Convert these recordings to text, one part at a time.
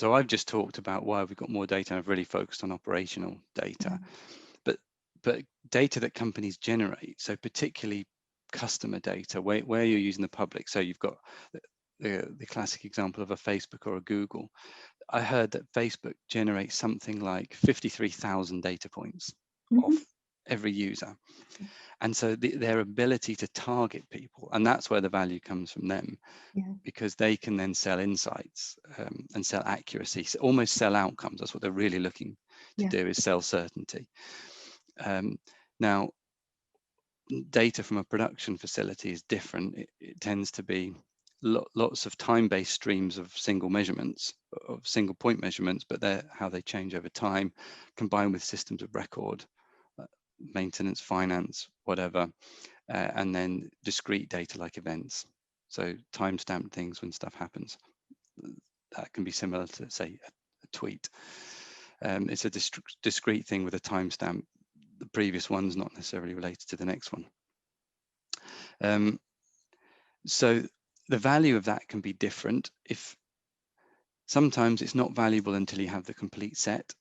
So I've just talked about why we've got more data. I've really focused on operational data, but data that companies generate, so particularly customer data, where you're using the public. So you've got the classic example of a Facebook or a Google. I heard that Facebook generates something like 53,000 data points off every user. And so their ability to target people, and that's where the value comes from them, because they can then sell insights and sell accuracy, so almost sell outcomes. That's what they're really looking to do, is sell certainty. Now, data from a production facility is different. It tends to be lots of time-based streams of single measurements, of single point measurements, but they're how they change over time, combined with systems of record, maintenance, finance, whatever, and then discrete data like events. So timestamped things when stuff happens. That can be similar to, say, a tweet. It's a discrete thing with a timestamp. The previous one's not necessarily related to the next one. So the value of that can be different. If sometimes it's not valuable until you have the complete set.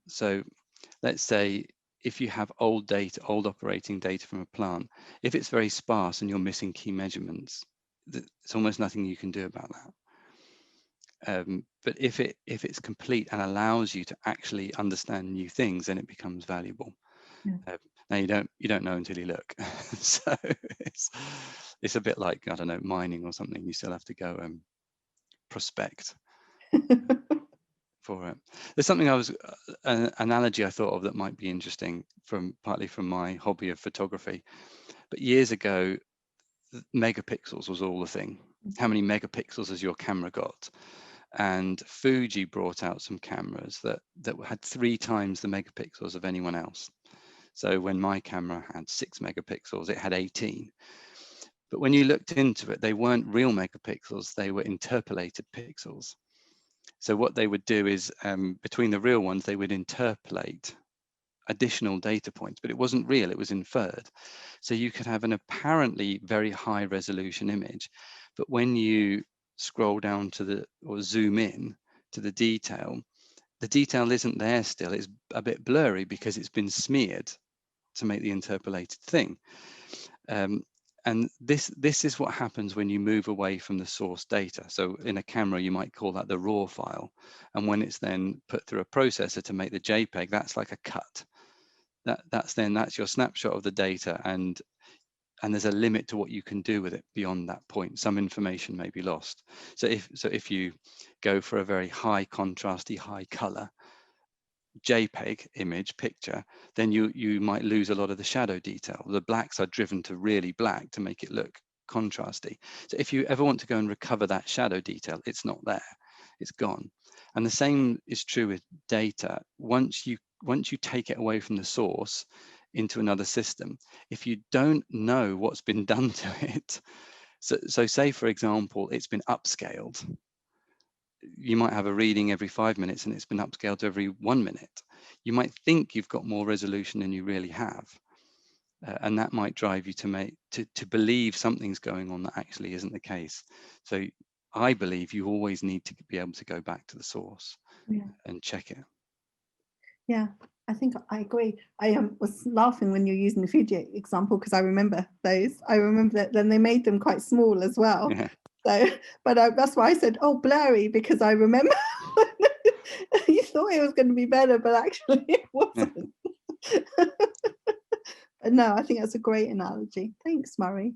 So let's say if you have old data, old operating data from a plant, if it's very sparse and you're missing key measurements, it's almost nothing you can do about that. But if it's complete and allows you to actually understand new things, then it becomes valuable. Now you don't know until you look. So it's a bit like, I don't know, mining or something. You still have to go prospect for it. There's something an analogy I thought of that might be interesting, partly from my hobby of photography. But years ago, megapixels was all the thing. How many megapixels has your camera got? And Fuji brought out some cameras that had 3 times the megapixels of anyone else. So when my camera had 6 megapixels, it had 18. But when you looked into it, they weren't real megapixels, they were interpolated pixels. So what they would do is, between the real ones, they would interpolate additional data points, but it wasn't real, it was inferred. So you could have an apparently very high resolution image, but when you scroll down to or zoom in to the detail isn't there still. It's a bit blurry because it's been smeared to make the interpolated thing. And this is what happens when you move away from the source data. So in a camera, you might call that the raw file. And when it's then put through a processor to make the JPEG, that's like a cut. That's your snapshot of the data, and there's a limit to what you can do with it beyond that point. Some information may be lost. So if you go for a very high contrasty, high color JPEG image picture, then you might lose a lot of the shadow detail. The blacks are driven to really black to make it look contrasty. So if you ever want to go and recover that shadow detail, it's not there, it's gone. And the same is true with data. Once you take it away from the source into another system, if you don't know what's been done to it, so say for example, it's been upscaled. You might have a reading every 5 minutes and it's been upscaled to every 1 minute. You might think you've got more resolution than you really have. And that might drive you to believe something's going on that actually isn't the case. So I believe you always need to be able to go back to the source and check it. Yeah, I think I agree. I was laughing when you're using the Fuji example because I remember those. I remember that then they made them quite small as well. Yeah. So, but that's why I said, oh, blurry, because I remember you thought it was going to be better, but actually it wasn't. Yeah. But no, I think that's a great analogy. Thanks, Murray.